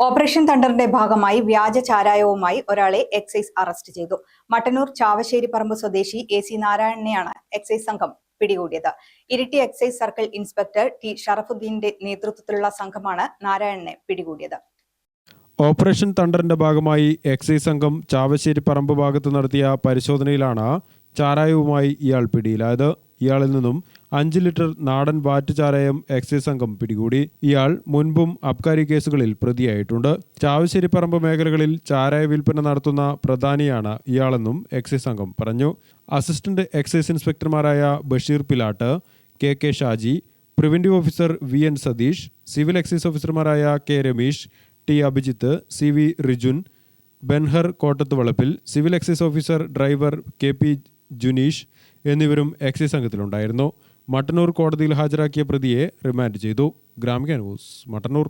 Operation തണ്ടറിന്റെ ഭാഗമായി വ്യാജ ചാരായവുമായി ഒരാളെ എക്സൈസ് അറസ്റ്റ് ചെയ്തു. മട്ടന്നൂർ ചാവശ്ശേരിപ്പറമ്പ് സ്വദേശി AC നാരായണനെയാണ് എക്സൈസ് സംഘം പിടികൂടിയത്. Iritty excise circle inspector T ഷറഫുദ്ദീന്റെ നേതൃത്വത്തിലുള്ള സംഘമാണ് നാരായണനെ പിടികൂടിയത്. ഓപ്പറേഷൻ തണ്ടറിന്റെ ഭാഗമായി എക്സൈസ് സംഘം ചാവശ്ശേരിപ്പറമ്പ് ഭാഗത്ത് നടത്തിയ പരിശോധനയിലാണ് ചാരായവുമായി ഇയാൾ പിടിയിലായത്. ഇയാളിൽ നിന്നും 5 ലിറ്റർ നാടൻ വാറ്റ് ചാരായം എക്സൈസ് സംഘം പിടികൂടി. ഇയാൾ മുൻപും അബ്കാരി കേസുകളിൽ പ്രതിയായിട്ടുണ്ട്. ചാവശ്ശേരിപ്പറമ്പ് മേഖലകളിൽ ചാരായ വിൽപ്പന നടത്തുന്ന പ്രധാനിയാണ് ഇയാളെന്നും എക്സൈസ് സംഘം പറഞ്ഞു. അസിസ്റ്റന്റ് എക്സൈസ് ഇൻസ്പെക്ടർമാരായ Basheer Pilat, KK Shaji, preventive officer VN Satheesh, civil excise ഓഫീസർമാരായ K Ramesh, T Abhijith, CV Rijun, Benhur Kottath Valappil, civil excise officer driver KP Junish എന്നിവരും എക്സൈസ് സംഘത്തിലുണ്ടായിരുന്നു. മട്ടന്നൂർ കോടതിയിൽ ഹാജരാക്കിയ പ്രതിയെ റിമാൻഡ് ചെയ്തു. ഗ്രാമിക ന്യൂസ്, മട്ടന്നൂർ.